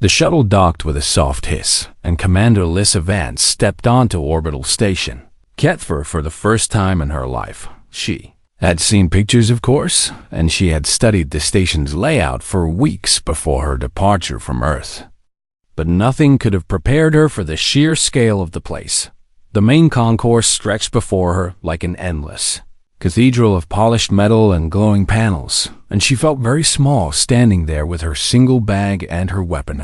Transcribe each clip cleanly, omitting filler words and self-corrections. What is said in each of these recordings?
The shuttle docked with a soft hiss, and Commander Lissa Vance stepped onto orbital station. Kethver, for the first time in her life, she had seen pictures, of course, and she had studied the station's layout for weeks before her departure from Earth. But nothing could have prepared her for the sheer scale of the place. The main concourse stretched before her like an endless cathedral of polished metal and glowing panels, and she felt very small standing there with her single bag and her weapon.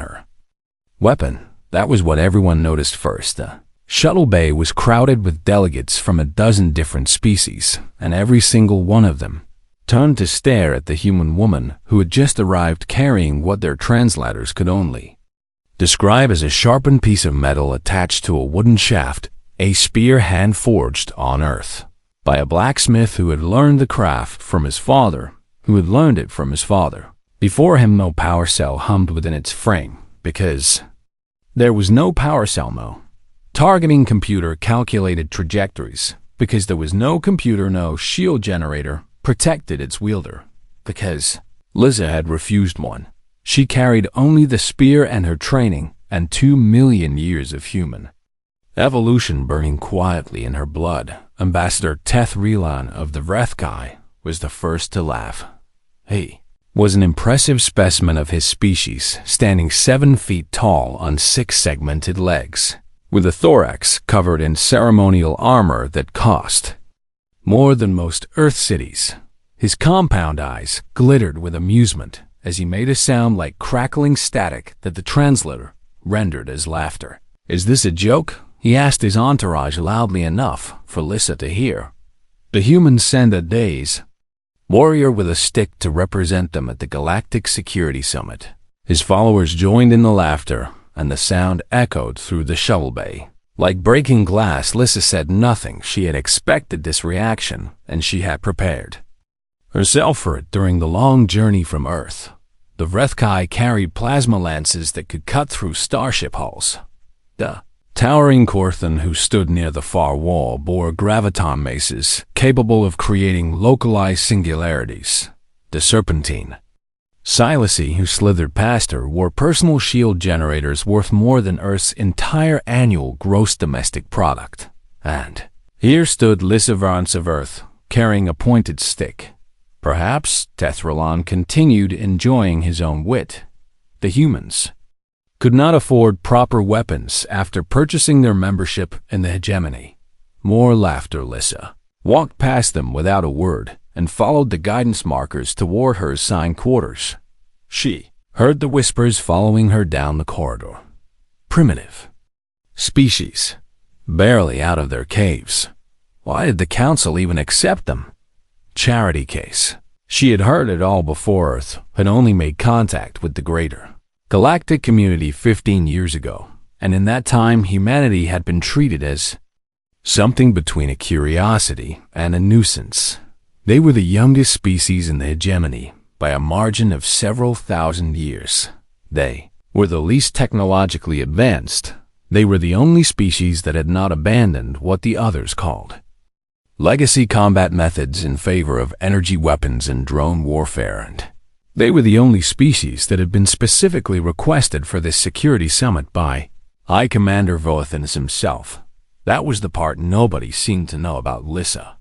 That was what everyone noticed first. The shuttle bay was crowded with delegates from a dozen different species, and every single one of them turned to stare at the human woman who had just arrived carrying what their translators could only describe as a sharpened piece of metal attached to a wooden shaft, a spear hand-forged on Earth by a blacksmith who had learned the craft from his father, Before him, no power cell hummed within its frame, because there was no power cell. No targeting computer calculated trajectories, because there was no computer. No shield generator protected its wielder, because Lissa had refused one. She carried only the spear and her training, and 2 million years of human evolution burning quietly in her blood. Ambassador Teth Relan of the Vrethkai was the first to laugh. He was an impressive specimen of his species, standing 7 feet tall on 6 segmented legs, with a thorax covered in ceremonial armor that cost more than most Earth cities. His compound eyes glittered with amusement as he made a sound like crackling static that the translator rendered as laughter. "Is this a joke?" he asked his entourage loudly enough for Lissa to hear. The humans sent a day's warrior with a stick to represent them at the Galactic Security Summit. His followers joined in the laughter, and the sound echoed through the shuttle bay. Like breaking glass, Lissa said nothing. She had expected this reaction, and she had prepared herself for it during the long journey from Earth. The Vrethkai carried plasma lances that could cut through starship hulls. The towering Korthan who stood near the far wall bore graviton maces capable of creating localized singularities. The Serpentine Silasy, who slithered past her, wore personal shield generators worth more than Earth's entire annual gross domestic product. And here stood Lissa Vance of Earth, carrying a pointed stick. Perhaps Tethralan continued enjoying his own wit. The humans could not afford proper weapons after purchasing their membership in the hegemony. More laughter. Lissa walked past them without a word and followed the guidance markers toward her assigned quarters. She heard the whispers following her down the corridor. Primitive species, barely out of their caves. Why did the Council even accept them? Charity case. She had heard it all before Earth had only made contact with the greater galactic community 15 years ago, and in that time humanity had been treated as something between a curiosity and a nuisance. They were the youngest species in the hegemony by a margin of several thousand years. They were the least technologically advanced. They were the only species that had not abandoned what the others called legacy combat methods in favor of energy weapons and drone warfare, and they were the only species that had been specifically requested for this security summit by High Commander Voethans himself. That was the part nobody seemed to know about. Lissa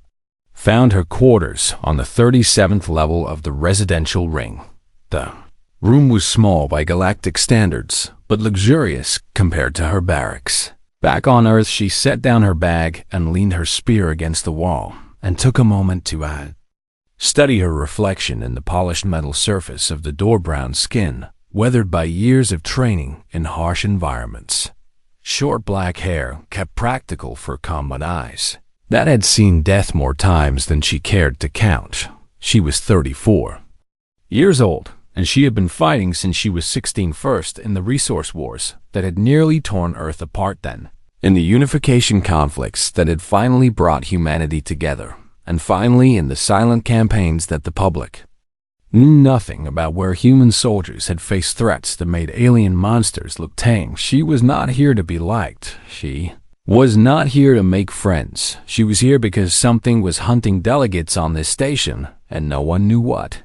found her quarters on the 37th level of the residential ring. The room was small by galactic standards, but luxurious compared to her barracks. Back on Earth, she set down her bag and leaned her spear against the wall, and took a moment to study her reflection in the polished metal surface of the door-brown skin, weathered by years of training in harsh environments. Short black hair kept practical for combat eyes that had seen death more times than she cared to count. She was 34 years old, and she had been fighting since she was 16, first in the resource wars that had nearly torn Earth apart, then in the unification conflicts that had finally brought humanity together, and finally in the silent campaigns that the public knew nothing about, where human soldiers had faced threats that made alien monsters look tame. She was not here to be liked. She was not here to make friends. She was here because something was hunting delegates on this station, and no one knew what.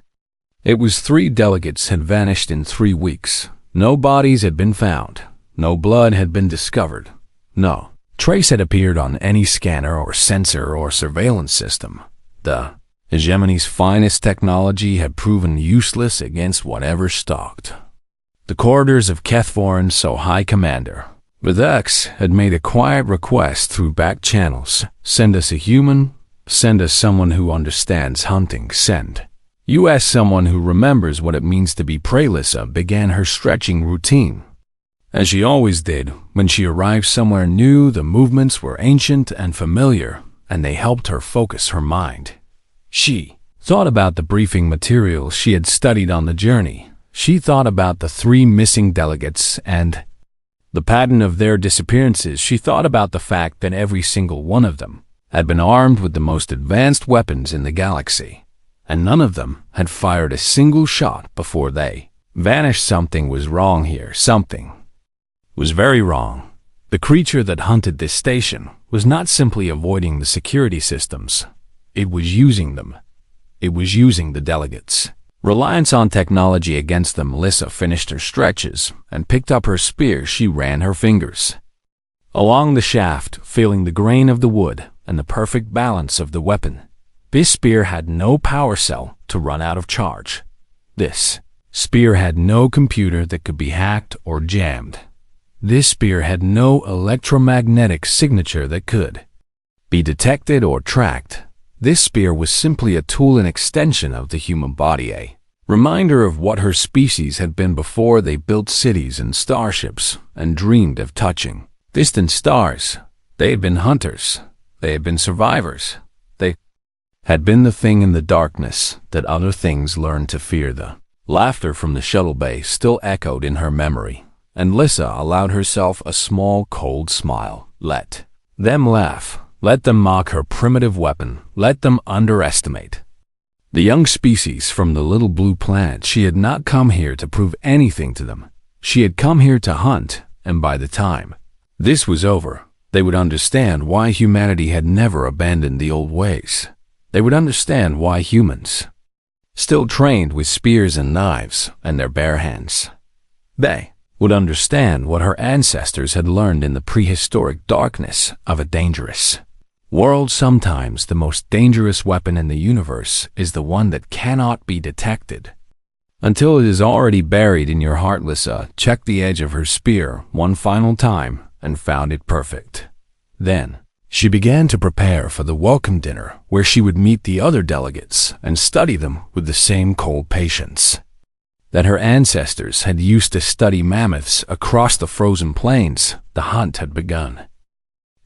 It was 3 delegates had vanished in 3 weeks. No bodies had been found. No blood had been discovered. No trace had appeared on any scanner or sensor or surveillance system. The hegemon's finest technology had proven useless against whatever stalked. The corridors of Kethvorin's so High Commander, Vidux, had made a quiet request through back channels. Send us a human. Send us someone who understands hunting. Send us someone who remembers what it means to be prey. Lissa began her stretching routine. As she always did, when she arrived somewhere new, the movements were ancient and familiar, and they helped her focus her mind. She thought about the briefing materials she had studied on the journey. She thought about the 3 missing delegates and the pattern of their disappearances. She thought about the fact that every single one of them had been armed with the most advanced weapons in the galaxy, and none of them had fired a single shot before they vanished. Something was wrong here. Something was very wrong. The creature that hunted this station was not simply avoiding the security systems. It was using them. It was using the delegates. Reliance on technology against them. Lissa finished her stretches and picked up her spear. She ran her fingers along the shaft, feeling the grain of the wood and the perfect balance of the weapon. This spear had no power cell to run out of charge. This spear had no computer that could be hacked or jammed. This spear had no electromagnetic signature that could be detected or tracked. This spear was simply a tool, an extension of the human body, a reminder of what her species had been before they built cities and starships and dreamed of touching distant stars. They had been hunters. They had been survivors. They had been the thing in the darkness that other things learned to fear. The laughter from the shuttle bay still echoed in her memory, and Lissa allowed herself a small, cold smile. Let them laugh. Let them mock her primitive weapon. Let them underestimate the young species from the little blue planet. She had not come here to prove anything to them. She had come here to hunt, and by the time this was over, they would understand why humanity had never abandoned the old ways. They would understand why humans still trained with spears and knives and their bare hands. They would understand what her ancestors had learned in the prehistoric darkness of a dangerous world. Sometimes the most dangerous weapon in the universe is the one that cannot be detected until it is already buried in your heart. Lissa checked the edge of her spear one final time and found it perfect. Then she began to prepare for the welcome dinner, where she would meet the other delegates and study them with the same cold patience that her ancestors had used to study mammoths across the frozen plains. The hunt had begun.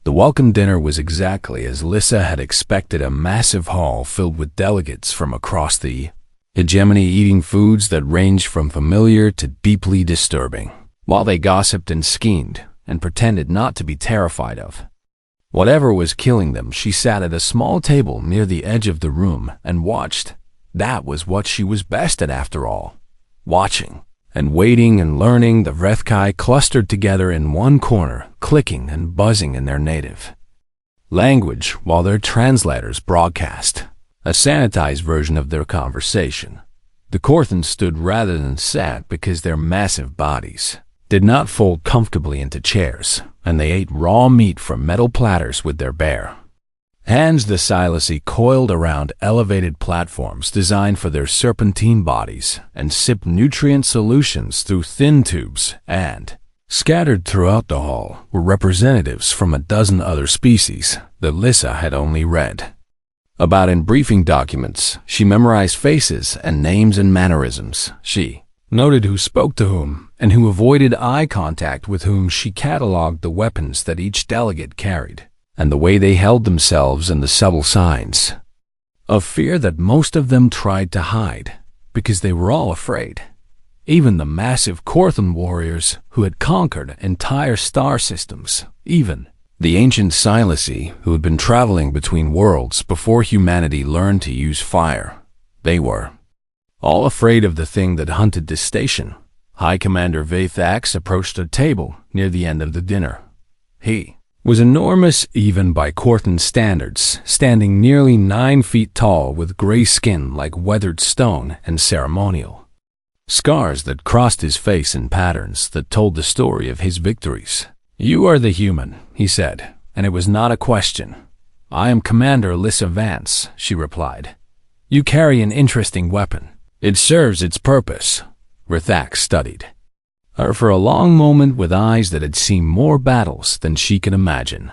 The welcome dinner was exactly as Lissa had expected, a massive hall filled with delegates from across the hegemony, eating foods that ranged from familiar to deeply disturbing, while they gossiped and schemed and pretended not to be terrified of whatever was killing them. She sat at a small table near the edge of the room and watched. That was what she was best at, after all. Watching and waiting and learning. The Vrethkai clustered together in one corner, clicking and buzzing in their native language while their translators broadcast a sanitized version of their conversation. The Korthans stood rather than sat because their massive bodies did not fold comfortably into chairs, and they ate raw meat from metal platters with their bare hands. The Silasy coiled around elevated platforms designed for their serpentine bodies and sipped nutrient solutions through thin tubes, and scattered throughout the hall were representatives from a dozen other species that Lissa had only read about in briefing documents. She memorized faces and names and mannerisms. She noted who spoke to whom and who avoided eye contact with whom. She cataloged the weapons that each delegate carried and the way they held themselves, and the subtle signs of fear that most of them tried to hide because they were all afraid. Even the massive Korthan warriors who had conquered entire star systems, even the ancient Silasy who had been traveling between worlds before humanity learned to use fire, they were all afraid of the thing that hunted this station. High Commander Vathax approached a table near the end of the dinner. He was enormous even by Korthan standards, standing nearly 9 feet tall with gray skin like weathered stone and ceremonial scars that crossed his face in patterns that told the story of his victories. "You are the human," he said, and it was not a question. "I am Commander Lissa Vance," she replied. "You carry an interesting weapon. It serves its purpose." Rthax studied her for a long moment with eyes that had seen more battles than she could imagine.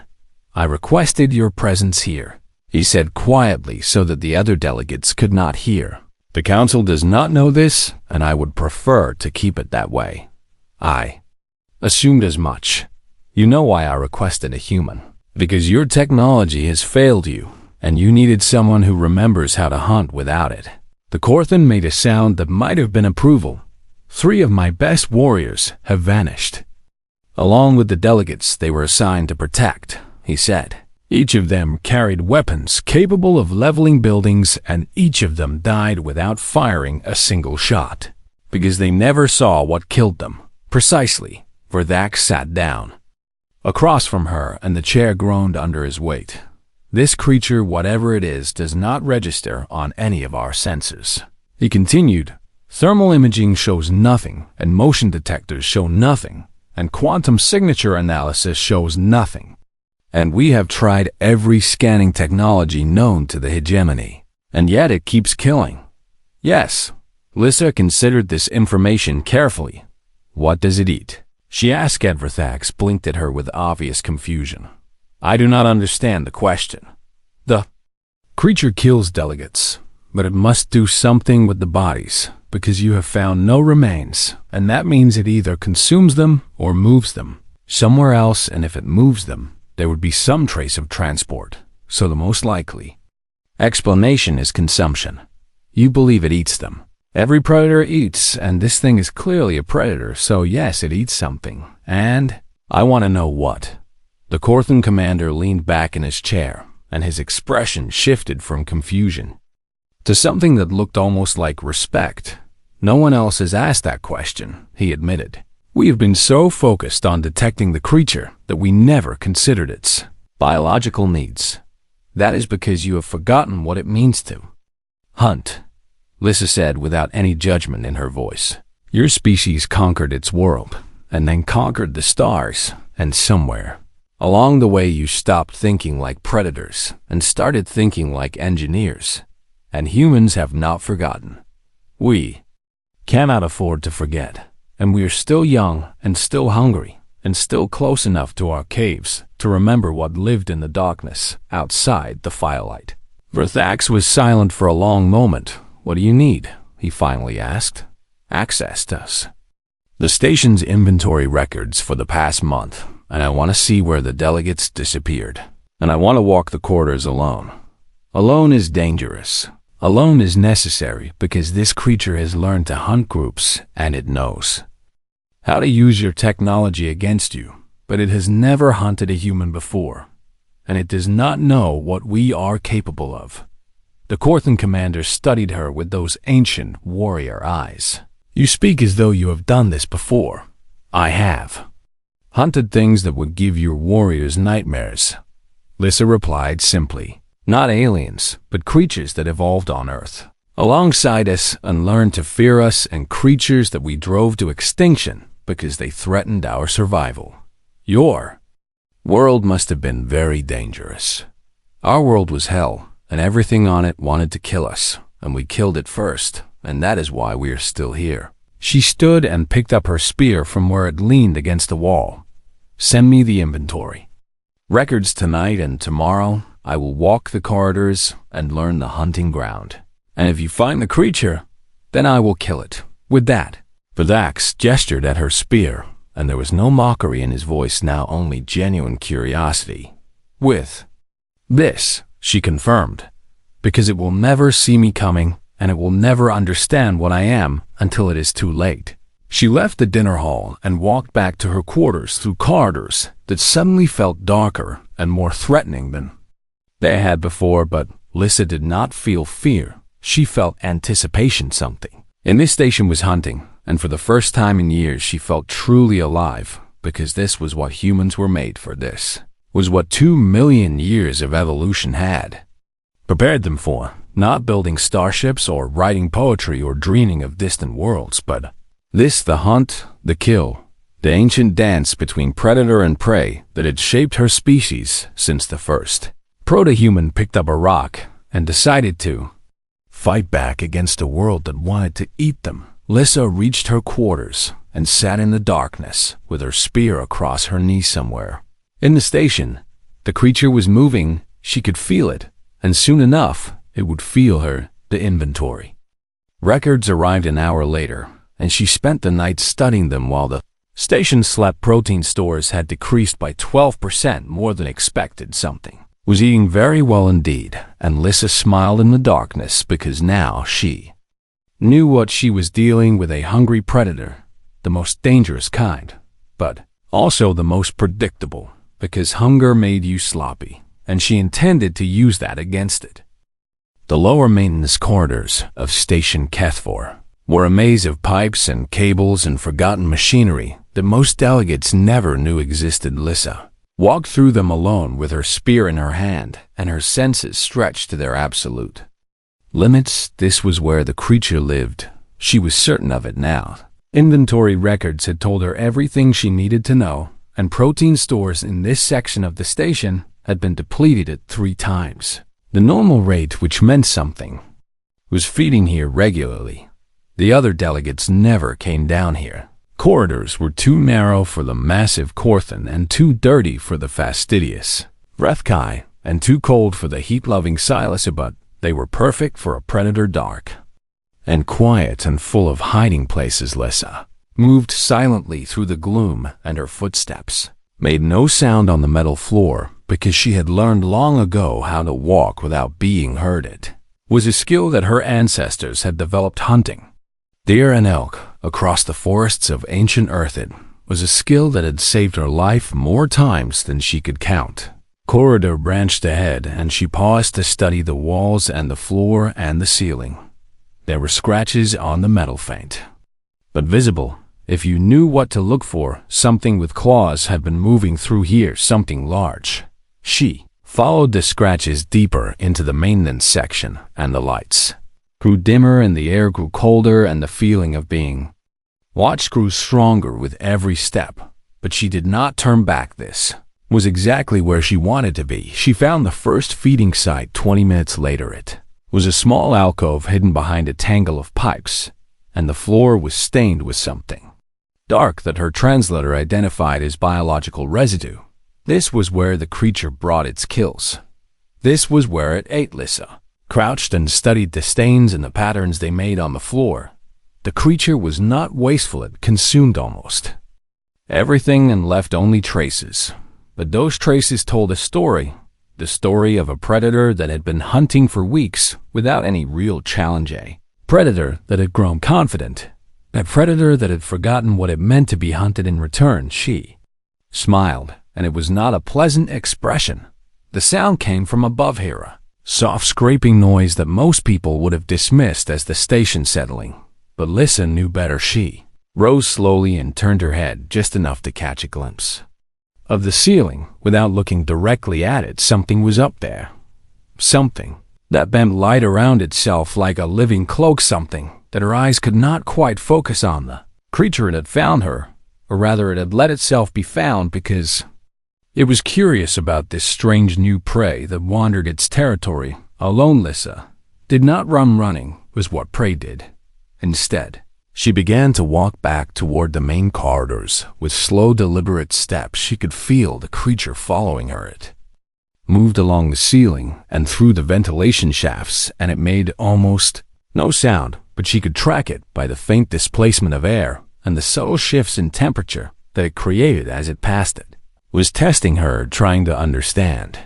"I requested your presence here," he said quietly so that the other delegates could not hear. "The Council does not know this, and I would prefer to keep it that way." "I assumed as much. You know why I requested a human. Because your technology has failed you, and you needed someone who remembers how to hunt without it." The Corthan made a sound that might have been approval. "3 of my best warriors have vanished, along with the delegates they were assigned to protect," he said. "Each of them carried weapons capable of leveling buildings, and each of them died without firing a single shot, because they never saw what killed them." "Precisely." Rthax sat down across from her, and the chair groaned under his weight. "This creature, whatever it is, does not register on any of our senses." He continued, "Thermal imaging shows nothing, and motion detectors show nothing, and quantum signature analysis shows nothing. And we have tried every scanning technology known to the hegemony, and yet it keeps killing." "Yes." Lissa considered this information carefully. "What does it eat?" she asked. Rthax blinked at her with obvious confusion. "I do not understand the question." "The creature kills delegates, but it must do something with the bodies, because you have found no remains, and that means it either consumes them or moves them somewhere else, and if it moves them, there would be some trace of transport, so the most likely explanation is consumption. You believe it eats them. Every predator eats, and this thing is clearly a predator, so yes, it eats something. And I want to know what." The Corthan commander leaned back in his chair, and his expression shifted from confusion to something that looked almost like respect. "No one else has asked that question," he admitted. "We have been so focused on detecting the creature that we never considered its biological needs. That is because you have forgotten what it means to hunt," Lissa said without any judgment in her voice. "Your species conquered its world, and then conquered the stars, and somewhere along the way you stopped thinking like predators and started thinking like engineers. And humans have not forgotten. We cannot afford to forget, and we are still young and still hungry and still close enough to our caves to remember what lived in the darkness outside the firelight." Rthax was silent for a long moment. "What do you need?" he finally asked. "Access to us. The station's inventory records for the past month, and I want to see where the delegates disappeared. And I want to walk the corridors alone. Alone is dangerous. Alone is necessary because this creature has learned to hunt groups, and it knows how to use your technology against you, but it has never hunted a human before, and it does not know what we are capable of." The Corthan commander studied her with those ancient warrior eyes. "You speak as though you have done this before." "I have. Hunted things that would give your warriors nightmares," Lissa replied simply. "Not aliens, but creatures that evolved on Earth alongside us and learned to fear us, and creatures that we drove to extinction because they threatened our survival. Your world must have been very dangerous. Our world was hell, and everything on it wanted to kill us, and we killed it first, and that is why we are still here." She stood and picked up her spear from where it leaned against the wall. "Send me the inventory records tonight, and tomorrow I will walk the corridors and learn the hunting ground. And if you find the creature, then I will kill it." With that, Rthax gestured at her spear, and there was no mockery in his voice, now only genuine curiosity. "With this," she confirmed, "because it will never see me coming, and it will never understand what I am until it is too late." She left the dinner hall and walked back to her quarters through corridors that suddenly felt darker and more threatening than they had before, but Lissa did not feel fear. She felt anticipation. Something in this station was hunting, and for the first time in years she felt truly alive, because this was what humans were made for. This was what 2 million years of evolution had prepared them for. not building starships or writing poetry or dreaming of distant worlds, but this, the hunt, the kill, the ancient dance between predator and prey that had shaped her species since the first. Proto-human picked up a rock and decided to fight back against a world that wanted to eat them. Lissa reached her quarters and sat in the darkness with her spear across her knee somewhere. In the station, the creature was moving, she could feel it, and soon enough, it would feel her, the inventory. Records arrived an hour later, and she spent the night studying them while the station slept. Protein stores had decreased by 12% more than expected. Something was eating very well indeed, and Lissa smiled in the darkness because now she knew what she was dealing with: a hungry predator, the most dangerous kind, but also the most predictable, because hunger made you sloppy, and she intended to use that against it. The lower maintenance corridors of Station Kethfor were a maze of pipes and cables and forgotten machinery that most delegates never knew existed. Lissa walked through them alone with her spear in her hand and her senses stretched to their absolute limits. This was where the creature lived. She was certain of it now. Inventory records had told her everything she needed to know, and protein stores in this section of the station had been depleted at 3 times the normal rate, which meant something was feeding here regularly. The other delegates never came down here. Corridors were too narrow for the massive Korthan and too dirty for the fastidious Vrethkai and too cold for the heat-loving Silas, but they were perfect for a predator. Dark and quiet and full of hiding places. Lissa moved silently through the gloom, and her footsteps made no sound on the metal floor because she had learned long ago how to walk without being heard. It was a skill that her ancestors had developed hunting deer and elk across the forests of ancient Earth. It was a skill that had saved her life more times than she could count. Corridor branched ahead, and she paused to study the walls and the floor and the ceiling. There were scratches on the metal, faint but visible if you knew what to look for. Something with claws had been moving through here, something large. She followed the scratches deeper into the maintenance section, and the lights grew dimmer and the air grew colder, and the feeling of being watched grew stronger with every step. But she did not turn back. This was exactly where she wanted to be. She found the first feeding site 20 minutes later. It was a small alcove hidden behind a tangle of pipes, and the floor was stained with something dark that her translator identified as biological residue. This was where the creature brought its kills. This was where it ate. Lissa crouched and studied the stains and the patterns they made on the floor. The creature was not wasteful. It consumed almost everything and left only traces. But those traces told a story, the story of a predator that had been hunting for weeks without any real challenge. A predator that had grown confident, a predator that had forgotten what it meant to be hunted in return. She smiled, and it was not a pleasant expression. The sound came from above here, a soft scraping noise that most people would have dismissed as the station settling. But Lissa knew better. She rose slowly and turned her head just enough to catch a glimpse of the ceiling. Without looking directly at it, something was up there. Something that bent light around itself like a living cloak, something that her eyes could not quite focus on. The creature had found her, or rather it had let itself be found, because it was curious about this strange new prey that wandered its territory alone. Lissa did not run. Running was what prey did. Instead, she began to walk back toward the main corridors with slow, deliberate steps. She could feel the creature following her. It moved along the ceiling and through the ventilation shafts, and it made almost no sound, but she could track it by the faint displacement of air and the subtle shifts in temperature that it created as it passed. It was testing her, trying to understand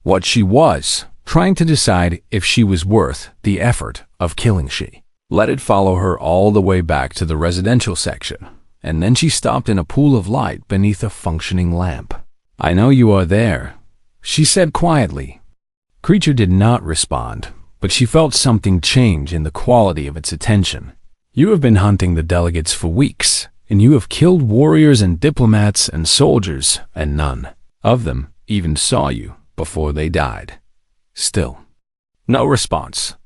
what she was, trying to decide if she was worth the effort of killing. She let it follow her all the way back to the residential section, and then she stopped in a pool of light beneath a functioning lamp. "I know you are there," she said quietly. Creature did not respond, but she felt something change in the quality of its attention. "You have been hunting the delegates for weeks, and you have killed warriors and diplomats and soldiers, and none of them even saw you before they died." Still, no response.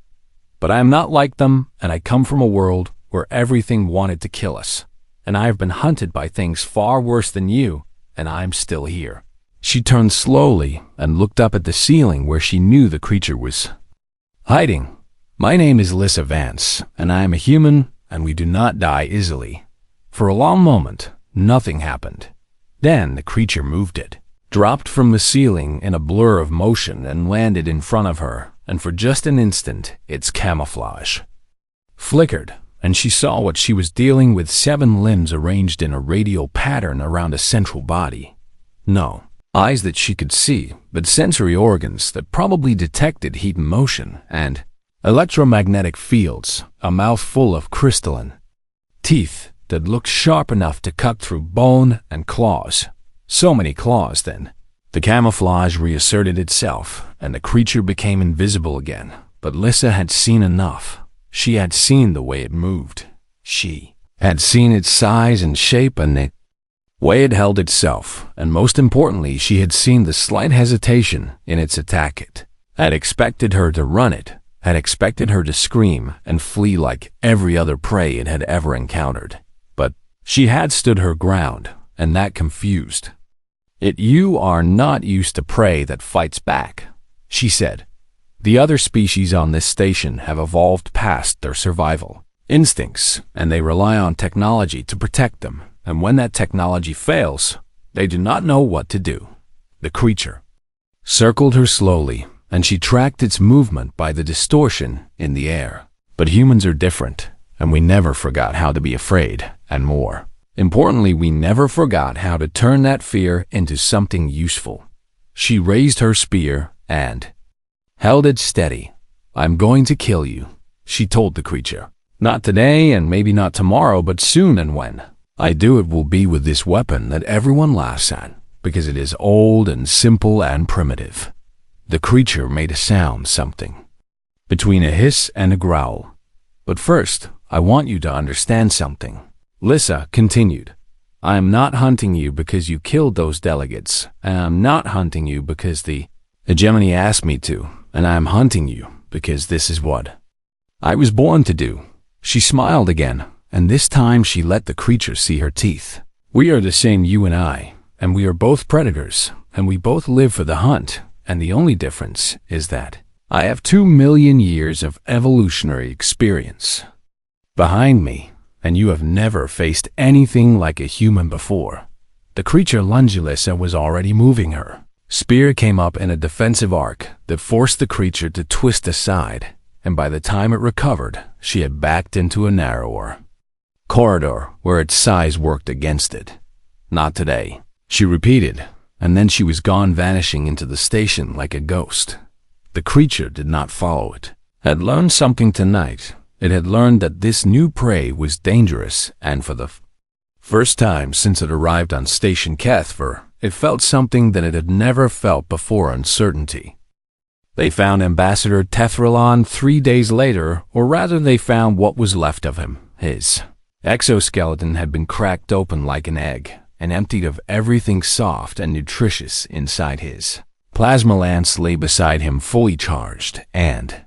But I am not like them, and I come from a world where everything wanted to kill us. And I have been hunted by things far worse than you, and I'm still here." She turned slowly and looked up at the ceiling where she knew the creature was hiding. "My name is Lissa Vance, and I am a human, and we do not die easily." For a long moment, nothing happened. Then the creature moved it, dropped from the ceiling in a blur of motion and landed in front of her, and for just an instant, its camouflage flickered, and she saw what she was dealing with: 7 limbs arranged in a radial pattern around a central body. No eyes that she could see, but sensory organs that probably detected heat and motion, and electromagnetic fields, a mouth full of crystalline teeth that looked sharp enough to cut through bone, and claws. So many claws then. The camouflage reasserted itself, and the creature became invisible again. But Lissa had seen enough. She had seen the way it moved. She had seen its size and shape and the way it held itself, and most importantly, she had seen the slight hesitation in its attack. It had expected her to run it, had expected her to scream and flee like every other prey it had ever encountered. But she had stood her ground, and that confused it. "You are not used to prey that fights back," she said. "The other species on this station have evolved past their survival instincts, and they rely on technology to protect them. And when that technology fails, they do not know what to do." The creature circled her slowly, and she tracked its movement by the distortion in the air. But humans are different, and we never forgot how to be afraid, and more importantly, we never forgot how to turn that fear into something useful. She raised her spear and held it steady. "I'm going to kill you," she told the creature. "Not today, and maybe not tomorrow, but soon, and when I do, it will be with this weapon that everyone laughs at, because it is old and simple and primitive." The creature made a sound, something between a hiss and a growl. "But first, I want you to understand something," Lissa continued. "I am not hunting you because you killed those delegates, and I am not hunting you because the hegemony asked me to, and I am hunting you because this is what I was born to do." She smiled again, and this time she let the creature see her teeth. "We are the same, you and I, and we are both predators, and we both live for the hunt, and the only difference is that I have 2 million years of evolutionary experience behind me, and you have never faced anything like a human before." The creature lunged. Lissa was already moving her spear came up in a defensive arc that forced the creature to twist aside, and by the time it recovered, she had backed into a narrower corridor where its size worked against it. "Not today," she repeated, and then she was gone, vanishing into the station like a ghost. The creature did not follow it. Had learned something tonight. It had learned that this new prey was dangerous, and for the first time since it arrived on Station Kethver, it felt something that it had never felt before: uncertainty. They found Ambassador Tethralon 3 days later, or rather they found what was left of him. His exoskeleton had been cracked open like an egg, and emptied of everything soft and nutritious inside. His plasma lance lay beside him fully charged, and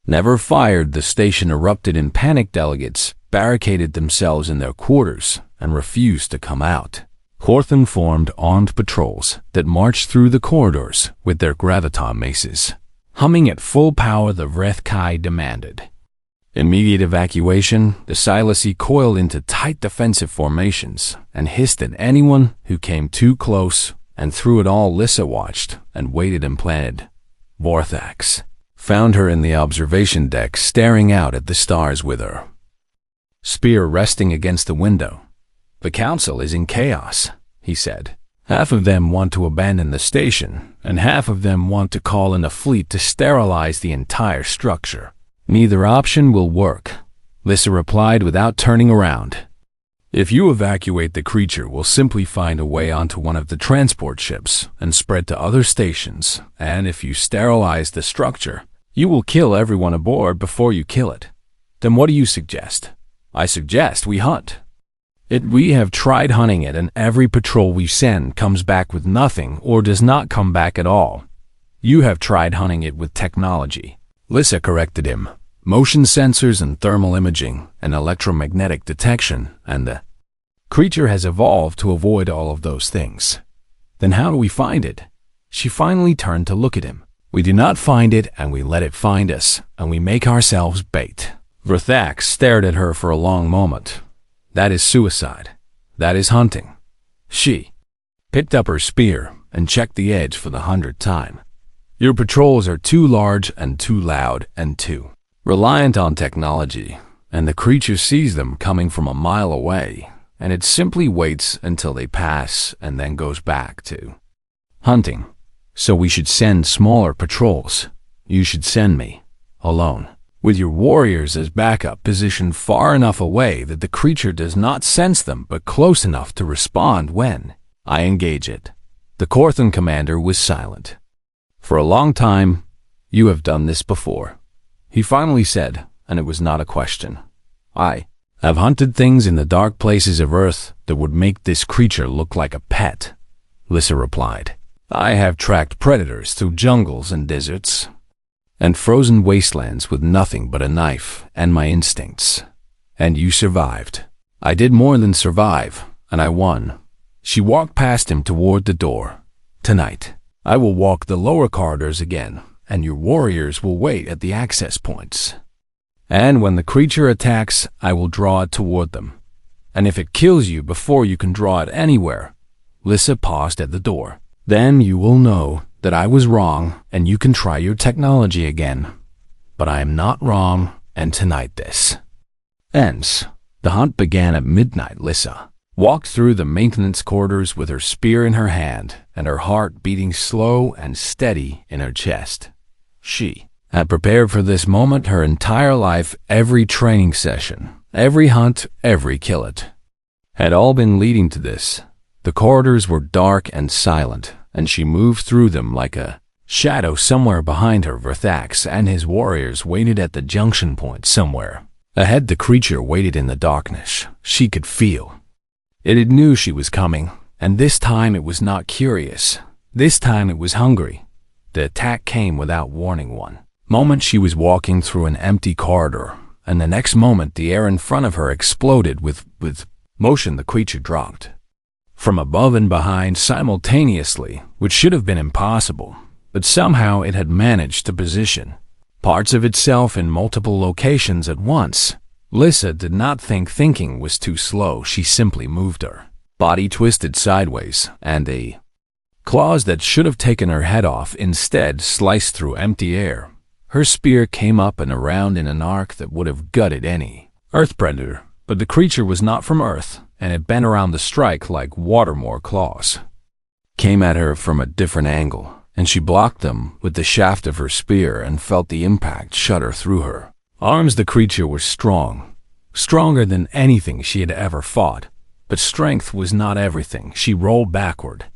never fired. The station erupted in panic. Delegates barricaded themselves in their quarters and refused to come out. Horthen formed armed patrols that marched through the corridors with their graviton maces, humming at full power. The Vrethkai demanded immediate evacuation. The Silasy coiled into tight defensive formations and hissed at anyone who came too close, and through it all Lissa watched and waited and planted. Vorthax found her in the observation deck, staring out at the stars with her spear resting against the window. "The council is in chaos," he said. "Half of them want to abandon the station, and half of them want to call in a fleet to sterilize the entire structure. Neither option will work," Lissa replied without turning around. "If you evacuate, the creature will simply find a way onto one of the transport ships and spread to other stations, and if you sterilize the structure, you will kill everyone aboard before you kill it. Then what do you suggest?" "I suggest we hunt it. We have tried hunting it, and every patrol we send comes back with nothing or does not come back at all." "You have tried hunting it with technology," Lissa corrected him. motion sensors and thermal imaging and electromagnetic detection, and the creature has evolved to avoid all of those things. Then how do we find it? She finally turned to look at him. We do not find it, and we let it find us, and we make ourselves bait. Verthax stared at her for a long moment. That is suicide. That is hunting. She picked up her spear and checked the edge for the 100th time. Your patrols are too large and too loud and too reliant on technology, and the creature sees them coming from a mile away, and it simply waits until they pass and then goes back to hunting. So we should send smaller patrols. You should send me, alone, with your warriors as backup, positioned far enough away that the creature does not sense them but close enough to respond when I engage it. The Corthan commander was silent. For a long time, you have done this before, he finally said, and it was not a question. I have hunted things in the dark places of Earth that would make this creature look like a pet, Lissa replied. I have tracked predators through jungles and deserts and frozen wastelands with nothing but a knife and my instincts. And you survived. I did more than survive, and I won. She walked past him toward the door. Tonight, I will walk the lower corridors again, and your warriors will wait at the access points. And when the creature attacks, I will draw it toward them. And if it kills you before you can draw it anywhere, Lissa paused at the door, then you will know that I was wrong and you can try your technology again. But I am not wrong, and tonight this ends. The hunt began at midnight. Lissa walked through the maintenance quarters with her spear in her hand and her heart beating slow and steady in her chest. She had prepared for this moment her entire life. Every training session, every hunt, every kill it had all been leading to this. The corridors were dark and silent, and she moved through them like a shadow. Somewhere behind her, Verthax and his warriors waited at the junction point somewhere. Ahead, the creature waited in the darkness. She could feel it. It knew she was coming, and this time it was not curious. This time it was hungry. The attack came without warning. One moment she was walking through an empty corridor, and the next moment the air in front of her exploded with motion. The creature dropped from above and behind simultaneously, which should have been impossible, but somehow it had managed to position parts of itself in multiple locations at once. Lissa did not think thinking was too slow. She simply moved her body twisted sideways, and the claws that should have taken her head off instead sliced through empty air. Her spear came up and around in an arc that would have gutted any Earth predator, but the creature was not from Earth, and it bent around the strike like watermore claws. Came at her from a different angle, and she blocked them with the shaft of her spear and felt the impact shudder through her arms. The creature was strong, stronger than anything she had ever fought, but strength was not everything. She rolled backward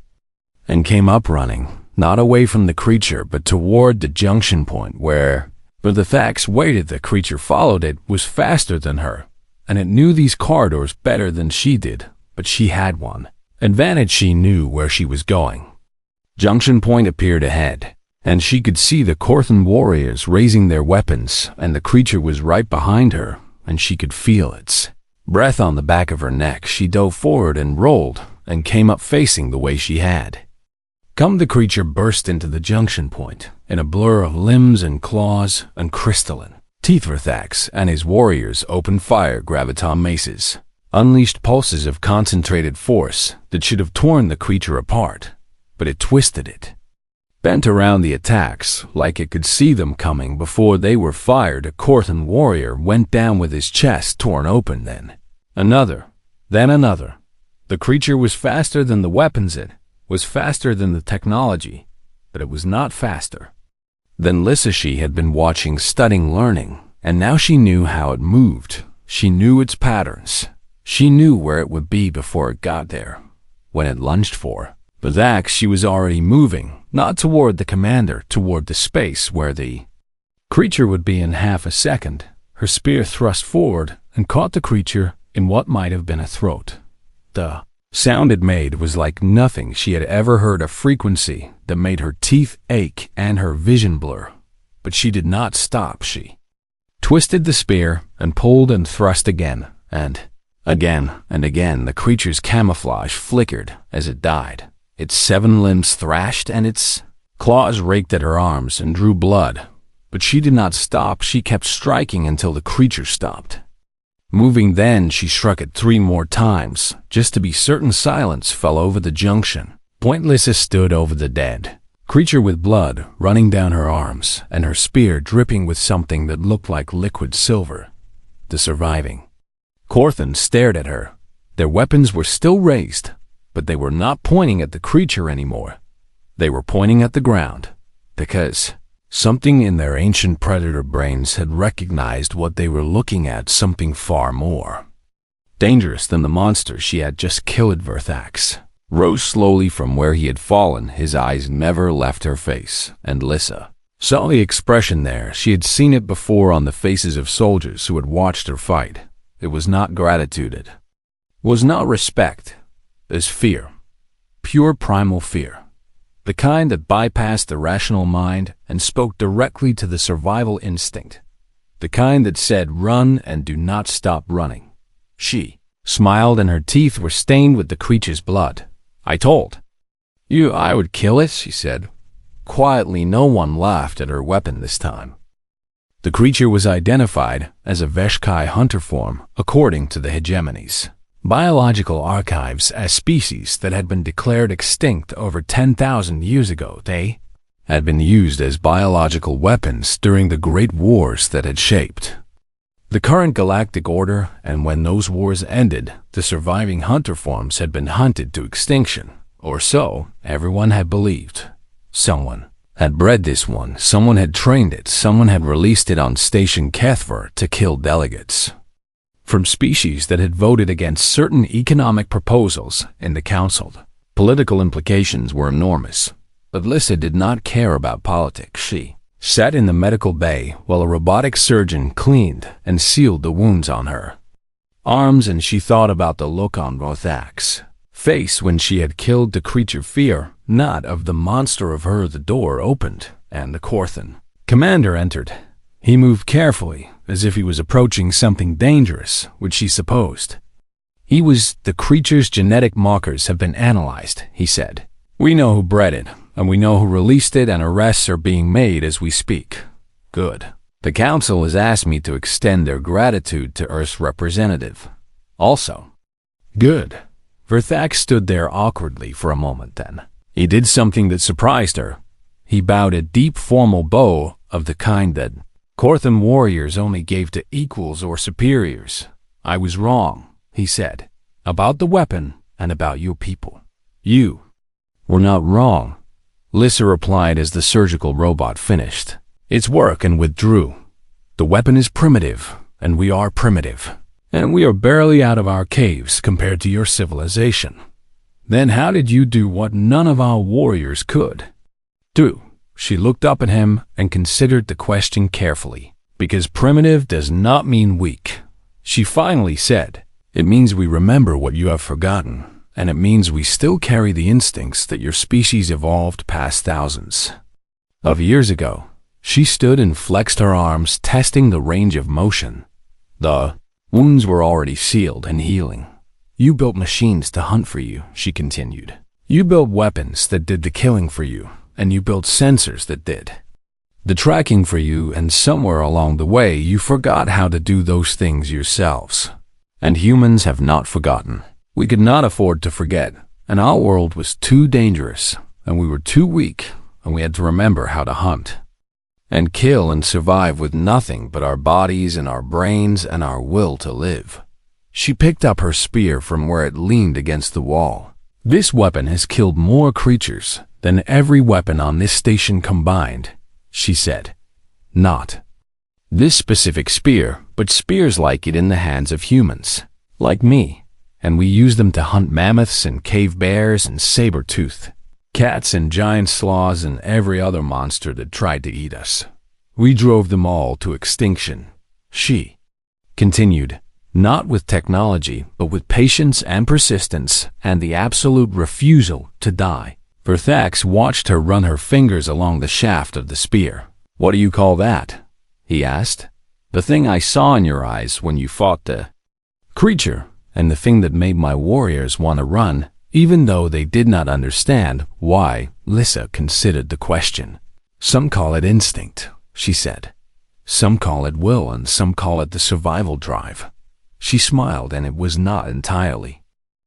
and came up running, not away from the creature, but toward the junction point where the facts waited. The creature followed. It was faster than her, and it knew these corridors better than she did, but she had one advantage. She knew where she was going. Junction point appeared ahead, and she could see the Corthan warriors raising their weapons, and the creature was right behind her, and she could feel its breath on the back of her neck. She dove forward and rolled, and came up facing the way she had come. The creature burst into the junction point in a blur of limbs and claws and crystalline teeth. Verthax and his warriors opened fire. Graviton maces unleashed pulses of concentrated force that should have torn the creature apart, but it twisted it, bent around the attacks like it could see them coming before they were fired. A Corthan warrior went down with his chest torn open, then another, then another. The creature was faster than the weapons. It was faster than the technology, but it was not faster than Lissa. She had been watching, studying, learning, and now she knew how it moved. She knew its patterns. She knew where it would be before it got there, when it lunged for Verthax. She was already moving, not toward the commander, toward the space where the creature would be in half a second. Her spear thrust forward and caught the creature in what might have been a throat. The sound it made was like nothing she had ever heard, a frequency that made her teeth ache and her vision blur. But she did not stop. She twisted the spear and pulled and thrust again, and again the creature's camouflage flickered as it died. Its 7 limbs thrashed and its claws raked at her arms and drew blood. But she did not stop. She kept striking until the creature stopped. Moving then, she struck it 3 more times, just to be certain silence fell over the junction. Pointless stood over the dead creature with blood running down her arms and her spear dripping with something that looked like liquid silver. The surviving Corthan stared at her. Their weapons were still raised, but they were not pointing at the creature anymore. They were pointing at the ground, because something in their ancient predator brains had recognized what they were looking at, something far more dangerous than the monster she had just killed. Verthax rose slowly from where he had fallen. His eyes never left her face, and Lissa saw the expression there. She had seen it before on the faces of soldiers who had watched her fight. It was not gratitude, it was not respect. It was fear, pure primal fear. The kind that bypassed the rational mind and spoke directly to the survival instinct. The kind that said, run and do not stop running. She smiled and her teeth were stained with the creature's blood. I told you I would kill it, she said. Quietly, no one laughed at her weapon this time. The creature was identified as a Veshkai hunter form, according to the hegemony's biological archives, as species that had been declared extinct over 10,000 years ago. They had been used as biological weapons during the great wars that had shaped the current galactic order, and when those wars ended, the surviving hunter forms had been hunted to extinction, or so everyone had believed. Someone had bred this one, someone had trained it, someone had released it on Station Kethver to kill delegates from species that had voted against certain economic proposals in the council. Political implications were enormous, but Lissa did not care about politics. She sat in the medical bay while a robotic surgeon cleaned and sealed the wounds on her arms, and she thought about the look on Rothak's face when she had killed the creature. Fear, not of the monster, of her. The door opened, and the Corthan commander entered. He moved carefully, as if he was approaching something dangerous, which she supposed. The creature's genetic markers have been analyzed, he said. We know who bred it, and we know who released it, and arrests are being made as we speak. Good. The council has asked me to extend their gratitude to Earth's representative. Also. Good. Verthak stood there awkwardly for a moment, then he did something that surprised her. He bowed a deep formal bow of the kind that Corthan warriors only gave to equals or superiors. I was wrong, he said, about the weapon and about your people. You were not wrong, Lissa replied as the surgical robot finished its work and withdrew. The weapon is primitive, and we are primitive, and we are barely out of our caves compared to your civilization. Then how did you do what none of our warriors could do? She looked up at him and considered the question carefully. Because primitive does not mean weak, she finally said. It means we remember what you have forgotten, and it means we still carry the instincts that your species evolved past thousands of years ago. She stood and flexed her arms, testing the range of motion. The wounds were already sealed and healing. You built machines to hunt for you, she continued. You built weapons that did the killing for you, and you built sensors that did the tracking for you, and somewhere along the way you forgot how to do those things yourselves. And humans have not forgotten. We could not afford to forget, and our world was too dangerous, and we were too weak, and we had to remember how to hunt and kill and survive with nothing but our bodies and our brains and our will to live. She picked up her spear from where it leaned against the wall. This weapon has killed more creatures than every weapon on this station combined, she said. Not this specific spear, but spears like it in the hands of humans, like me, and we use them to hunt mammoths and cave bears and saber-toothed cats and giant sloths and every other monster that tried to eat us. We drove them all to extinction, she continued, not with technology, but with patience and persistence and the absolute refusal to die. Verthax watched her run her fingers along the shaft of the spear. What do you call that? He asked. The thing I saw in your eyes when you fought the creature, and the thing that made my warriors want to run, even though they did not understand why. Lissa considered the question. Some call it instinct, she said. Some call it will, and some call it the survival drive. She smiled, and it was not entirely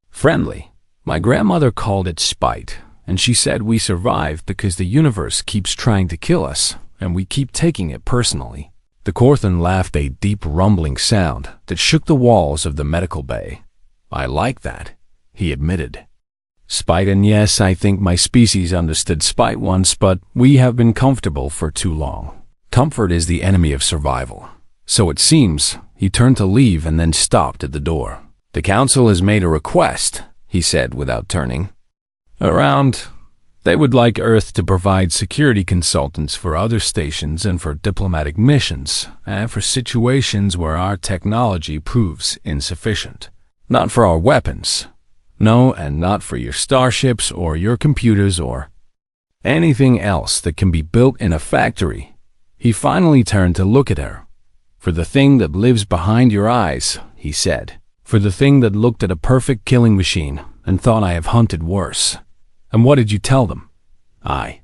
friendly. My grandmother called it spite, and she said we survive because the universe keeps trying to kill us, and we keep taking it personally. The Corthan laughed, a deep rumbling sound that shook the walls of the medical bay. I like that, he admitted. Spite, and yes, I think my species understood spite once, but we have been comfortable for too long. Comfort is the enemy of survival. So it seems. He turned to leave and then stopped at the door. The council has made a request, he said without turning around. They would like Earth to provide security consultants for other stations and for diplomatic missions, and for situations where our technology proves insufficient. Not for our weapons. No, and not for your starships or your computers or anything else that can be built in a factory. He finally turned to look at her. For the thing that lives behind your eyes, he said. For the thing that looked at a perfect killing machine and thought I have hunted worse. And what did you tell them? I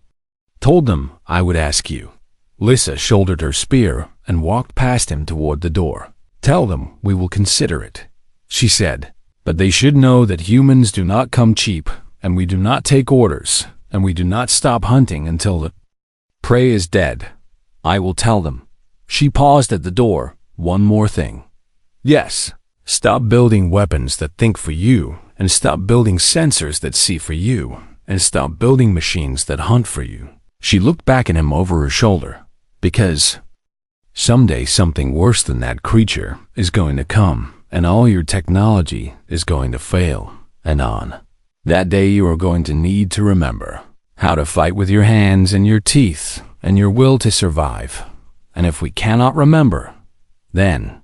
told them I would ask you. Lissa shouldered her spear and walked past him toward the door. Tell them we will consider it, she said. But they should know that humans do not come cheap, and we do not take orders, and we do not stop hunting until the prey is dead. I will tell them. She paused at the door. One more thing. Yes, stop building weapons that think for you, and stop building sensors that see for you, and stop building machines that hunt for you. She looked back at him over her shoulder. Because someday something worse than that creature is going to come, and all your technology is going to fail, and on. That day you are going to need to remember how to fight with your hands and your teeth and your will to survive. And if we cannot remember, then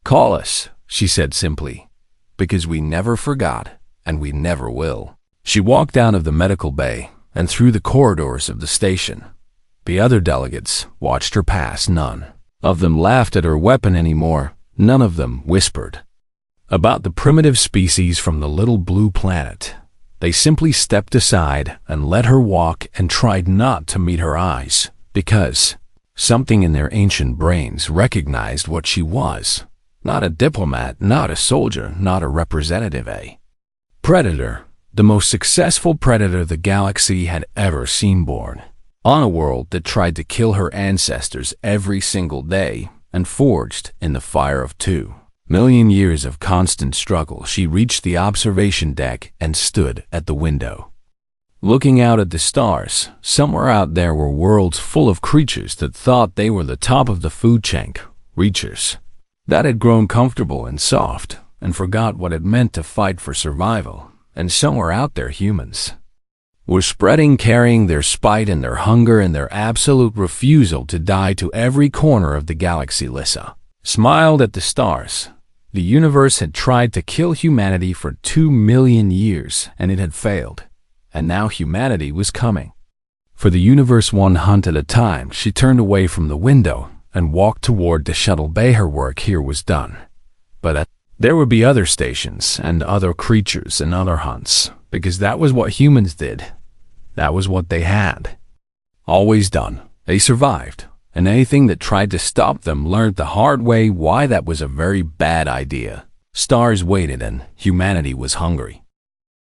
call us, she said simply, because we never forgot and we never will. She walked out of the medical bay and through the corridors of the station. The other delegates watched her pass. None of them laughed at her weapon anymore. None of them whispered about the primitive species from the little blue planet. They simply stepped aside and let her walk and tried not to meet her eyes, because something in their ancient brains recognized what she was. Not a diplomat, not a soldier, not a representative, a predator. The most successful predator the galaxy had ever seen born. On a world that tried to kill her ancestors every single day and forged in the fire of 2,000,000 years of constant struggle, she reached the observation deck and stood at the window. Looking out at the stars, somewhere out there were worlds full of creatures that thought they were the top of the food chain, creatures that had grown comfortable and soft and forgot what it meant to fight for survival. And somewhere out there humans were spreading, carrying their spite and their hunger and their absolute refusal to die to every corner of the galaxy. Lissa smiled at the stars. The universe had tried to kill humanity for 2,000,000 years, and it had failed. And now humanity was coming. For the universe, one hunt at a time, she turned away from the window and walked toward the shuttle bay. Her work here was done. But there would be other stations and other creatures and other hunts, because that was what humans did. That was what they had always done. They survived, and anything that tried to stop them learned the hard way why that was a very bad idea. Stars waited and humanity was hungry.